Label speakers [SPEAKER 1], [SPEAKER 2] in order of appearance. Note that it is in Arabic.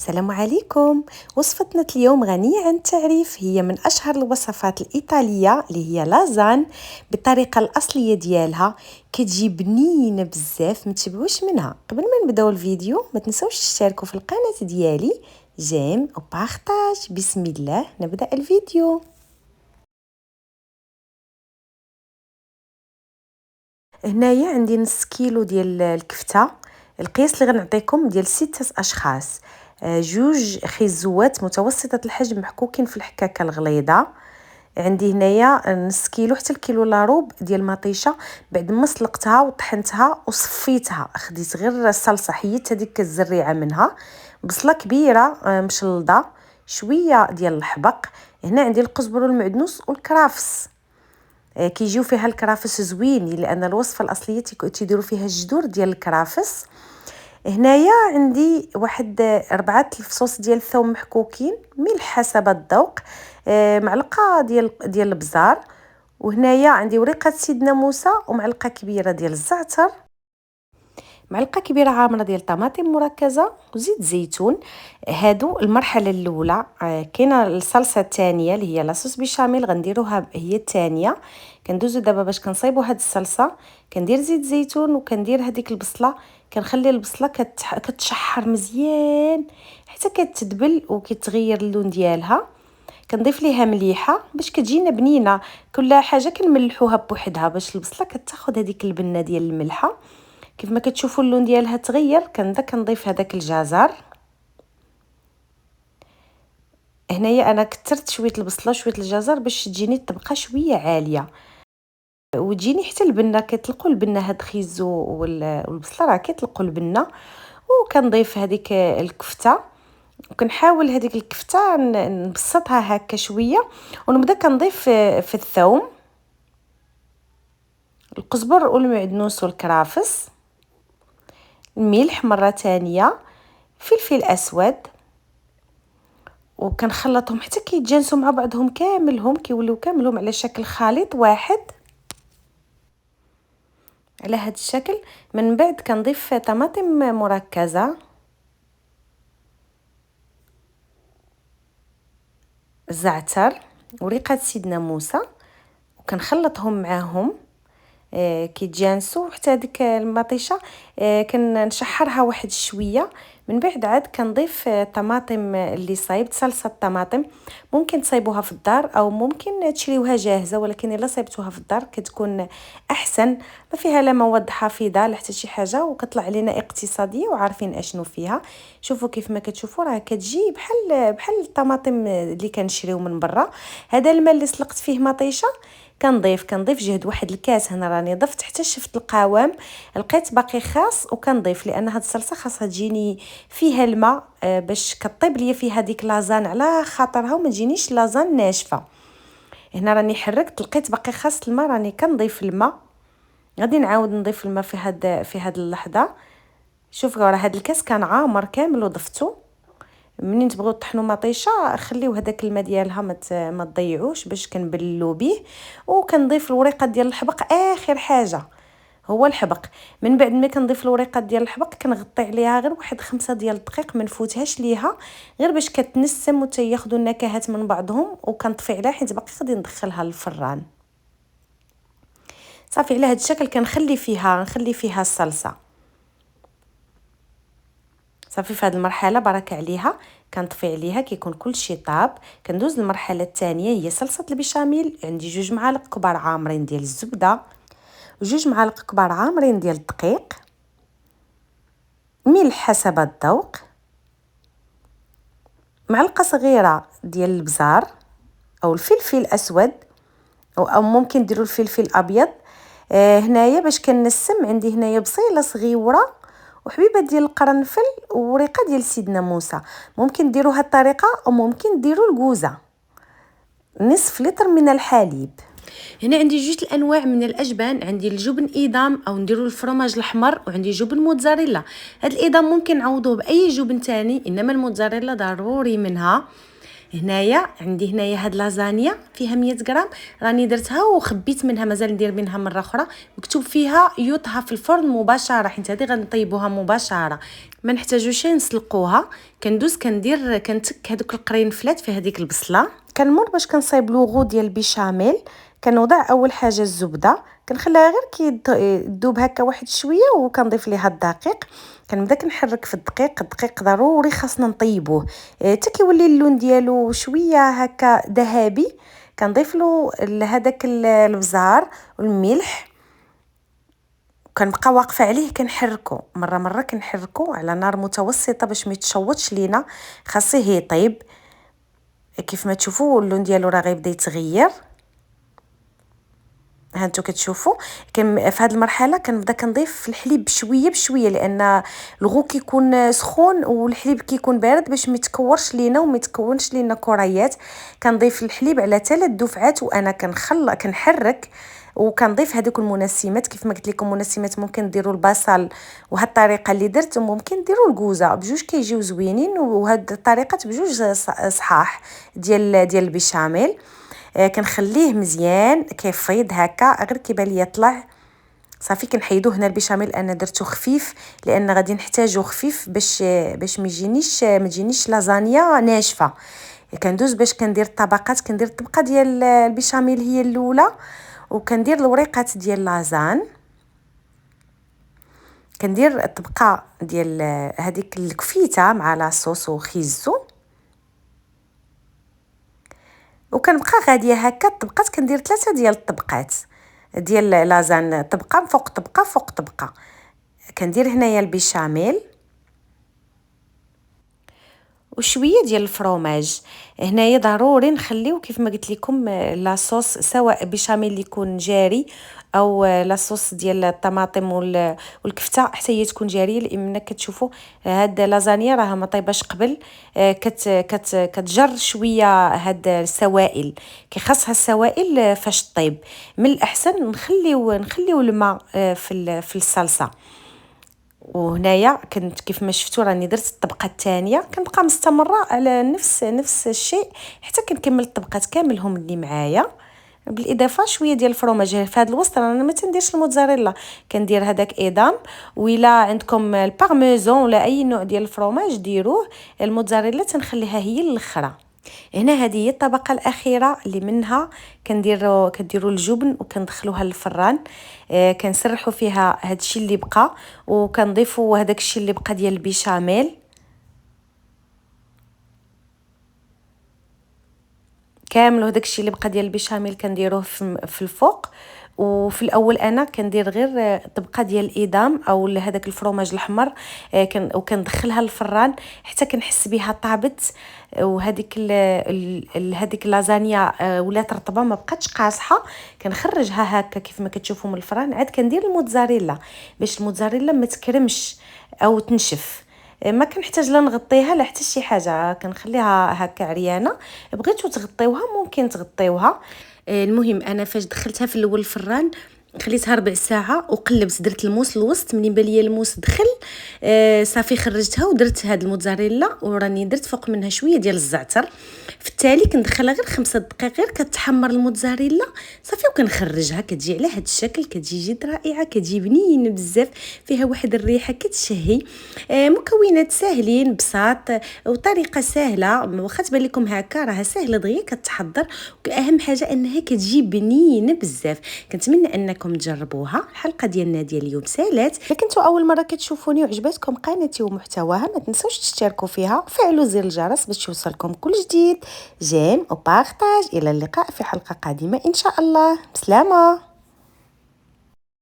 [SPEAKER 1] السلام عليكم. وصفتنا اليوم غنية عن التعريف، هي من أشهر الوصفات الإيطالية اللي هي لازان بالطريقة الأصلية ديالها، كتجي بنينة بزاف. ما تشبعوش منها. قبل ما نبداو الفيديو ما تنسوش تشتركوا في القناة ديالي، جيم وبارطاج. بسم الله نبدأ الفيديو. هنايا عندي نص كيلو ديال الكفتة. القياس اللي غنعطيكم ديال 6 أشخاص. جوج خيزوات متوسطة الحجم محكوكين في الحكاكة الغليظة. عندي هنايا نص كيلو حتى الكيلو لا روب ديال مطيشه. بعد ما سلقتها وطحنتها وصفيتها، خديت غير الصلصه، حيدت هذيك الزريعه منها. بصله كبيره مشلضه، شويه ديال الحبق. هنا عندي القزبر والمعدنوس والكرافس. كيجيو فيها الكرافس زوينين، لان الوصفه الاصليه تيديروا فيها الجذور ديال الكرافس. هنايا عندي واحد 4 الفصوص ديال الثوم محكوكين، ملح حسب الذوق، معلقه ديال البزار. وهنايا عندي ورقه سيدنا موسى ومعلقه كبيره ديال الزعتر، معلقه كبيره عامره ديال الطماطم مركزه وزيت زيتون. هادو المرحله الاولى. كاينه الصلصه الثانيه اللي هي لاصوص بيشاميل، غنديروها هي الثانيه. كندوزو دابا باش كنصايبوا هاد الصلصه. كندير زيت زيتون وكندير هذيك البصله. كنخلي البصله كتشحر مزيان حتى كتدبل وكتغير اللون ديالها. كنضيف ليها مليحه باش كتجينا بنينه. كل حاجه كنملحوها بوحدها باش البصله كتاخذ هذيك البنه ديال الملحه. كيف ما كتشوفوا اللون ديالها تغير، كنبدا كنضيف هذاك الجزر. هنايا انا كثرت شويه البصله وشويه الجزر باش تجيني الطبقه شويه عاليه وتجيني حتى البنه. كيطلقوا البنه هاد خيزو والبصله راه كيطلقوا البنه. وكنضيف هذيك الكفته وكنحاول هذيك الكفته نبسطها هكا شويه. ونبدا كنضيف في الثوم، القزبر والمعدنوس والكرافس، الملح مره ثانيه، فلفل اسود. وكنخلطهم حتى كيتجانسوا مع بعضهم كاملهم، كيوليو كاملهم على شكل خليط واحد على هذا الشكل. من بعد كنضيف طماطم مركزه، الزعتر، وريقه سيدنا موسى، وكنخلطهم معاهم كيتجانسوا حتى ديك المطيشه. كنشحرها واحد شويه. من بعد عاد كنضيف طماطم اللي صايبت، صلصه الطماطم. ممكن تصايبوها في الدار او ممكن تشريوها جاهزه، ولكن الا صايبتوها في الدار كتكون احسن. ما فيها لا مواد حافظه لا حتى شي حاجه، وكطلع علينا اقتصاديه وعارفين اشنو فيها. شوفوا كيف ما كتشوفوا راه كتجي بحال الطماطم اللي كنشريو من برا. هذا الماء اللي سلقت فيه مطيشه كنضيف جهد واحد الكاس. هنا راني ضفت حتى شفت القوام، لقيت باقي خاص وكنضيف، لان هاد الصلصه خاصها تجيني فيها الماء باش كطيب ليا فيها ديك لازان على خاطرها وما تجينيش لازان ناشفه. هنا راني حركت لقيت باقي خاص الماء، راني كنضيف الماء. غادي نعاود نضيف الماء في هاد اللحظه. شوفوا راه هاد الكاس كان عامر كامل وضفتو. منين تبغيو طحنوا مطيشه خليو هذاك الماء ديالها ما تضيعوش باش كنبللو به. وكنضيف الوريقه ديال الحبق اخر حاجه، هو الحبق. من بعد ما كنضيف الوريقه ديال الحبق كنغطي عليها غير واحد 5 ديال الدقائق، ما نفوتهاش ليها غير باش كتنسم وتياخذوا النكهات من بعضهم. وكنطفي عليها حيت باقي غادي ندخلها للفران. صافي على هذا الشكل كنخلي فيها الصلصه. صافي في هذه المرحله بركه عليها كنطفي عليها كيكون كلشي طاب. كندوز للمرحله الثانيه، هي صلصه البيشاميل. عندي 2 معالق كبار عامرين ديال الزبده، و2 معالق كبار عامرين ديال الدقيق، ملح حسب الذوق، معلقه صغيره ديال البزار او الفلفل الاسود، او ممكن ديروا الفلفل الابيض. هنايا باش كنسم عندي هنايا بصيله صغيره وحبيبه ديال القرنفل وريقه ديال سيدنا موسى. ممكن ديروا هاد الطريقه او ممكن ديروا الكوزه. نصف لتر من الحليب. هنا عندي 2 الانواع من الاجبان. عندي الجبن ايدام او نديروا الفرماج الاحمر، وعندي جبن موتزاريلا. هاد الايدام ممكن نعوضوه باي جبن تاني، انما الموتزاريلا ضروري منها. هنايا عندي هاد لازانيا فيها 100 غرام، راني درتها وخبيت منها، مازال ندير منها مره اخرى. مكتوب فيها يطهى في الفرن مباشره، حيت هذه غنطيبوها مباشره، ما نحتاجوش نسلقوها. كندوز كنتك هذوك القرنفلات في هذيك البصله. كنمر باش كنصايب لوغو ديال البيشاميل. كنوضع اول حاجه الزبده، كنخليها غير كيذوب هكا واحد شويه، وكنضيف ليها الدقيق. كنبدا كنحرك في الدقيق ضروري خاصنا نطيبوه حتى كيولي اللون ديالو شويه هكا ذهبي. كنضيف له هذاك البزار والملح، كنبقى واقفه عليه كنحركو مره كنحركو على نار متوسطه باش ما يتشوطش لينا. خاصيه يطيب. كيف ما تشوفوا اللون ديالو راه غيبدا يتغير. هانتو كتشوفوا في هذه المرحله كنبدا كنضيف الحليب بشويه لان الغو كيكون سخون والحليب كيكون بارد باش ما يتكورش لينا وما يتكونش لينا كريات. كنضيف الحليب على 3 دفعات وانا كنحرك، وكنضيف هذوك المنسمات. كيف ما قلت لكم منسمات ممكن ديروا البصل، وهاد الطريقه اللي درت ممكن ديروا الكوزه، بجوج كيجيو زوينين. وهاد الطريقات بجوج صحاح ديال البيشاميل. كنخليه مزيان كيفيض هكا غير كيبان ليا طلع صافي. كنحيدو هنا البيشاميل، انا درتو خفيف لان غادي نحتاجو خفيف باش ما تجينيش لازانيا ناشفه. كندوز باش كندير الطبقات. كندير الطبقه ديال البيشاميل هي الاولى، وكندير الوريقات ديال لازان. كندير الطبقه ديال هذيك الكفيته مع لاصوص وخيزو، وكنبقى غاديه هكا الطبقات. كندير 3 ديال الطبقات ديال لازان، طبقه فوق طبقه فوق طبقه. كندير هنايا البيشاميل وشويه ديال الفرomage. هنايا ضروري نخليو كيف ما قلت لكم لاصوص، سواء بيشاميل يكون جاري او لاصوص ديال الطماطم والكفته حتى هي تكون جاريه. لان كتشوفوا هاد لازانيا راه ما طيباش قبل، كتجر شويه هاد السوائل، كيخصها السوائل فاش طيب. من الاحسن نخليو الماء في الصلصه. وهنايا كنت كيف ما شفتوا راني درت الطبقه الثانيه، كنبقى مستمره على نفس الشيء حتى كنكمل الطبقات كاملهم اللي معايا، بالاضافه شويه ديال الفرomage. في هذا الوسط انا ما تنديرش الموتزاريلا، كندير هذاك ايدام. وإلا عندكم البارميزون ولا اي نوع ديال الفرomage ديروه. الموتزاريلا تنخليها هي الاخرى. هنا هذه هي الطبقه الاخيره اللي منها كنديروا الجبن وكندخلوها للفران. كنسرحوا فيها هذا الشيء اللي بقى، وكنضيفوا هذاك الشيء اللي بقى ديال البيشاميل كامل. وهذاك الشيء اللي بقى ديال البيشاميل كنديروه في الفوق. وفي الاول انا كندير غير طبقه ديال الادام او هذاك الفرomage الاحمر، وكندخلها للفران حتى كنحس بها طابت. وهذيك هذيك اللازانيا ولات رطبه ما بقاتش قاصحه. كنخرجها هكا كيف ما كتشوفوا من الفران. عاد كندير الموتزاريلا باش الموتزاريلا ما تكرمش او تنشف. ما كنحتاج لا نغطيها لا حتى شي حاجه، كنخليها هكا عريانه. بغيتو تغطيوها ممكن تغطيوها. المهم انا فاش دخلتها في الاول الفران خليتها ربع ساعه وقلبت، درت الموس الوسط. منين بان ليا الموس دخل صافي خرجتها ودرت هاد الموتزاريلا، وراني درت فوق منها شويه ديال الزعتر. في التالي كندخلها غير 5 دقائق غير كتحمر الموتزاريلا صافي، وكنخرجها. كتجي على هاد الشكل، كتجي جد رائعه، كتجي بنينه بزاف، فيها واحد الريحه كتشهي. مكونات ساهلين بساط وطريقه سهله، واخا تبان لكم هكا راها سهله دغيا كتحضر. واهم حاجه انها كتجي بنينه بزاف. كنتمنى انكم تجربوها. الحلقه ديالنا ديال اليوم سالات. الا كنتوا اول مره كتشوفوني وعجبتكم قناتي ومحتواها ما تنسوش تشتركوا فيها وفعلوا زر الجرس باش يوصلكم كل جديد. جيم وبارطاج. الى اللقاء في حلقه قادمه ان شاء الله. بسلامه.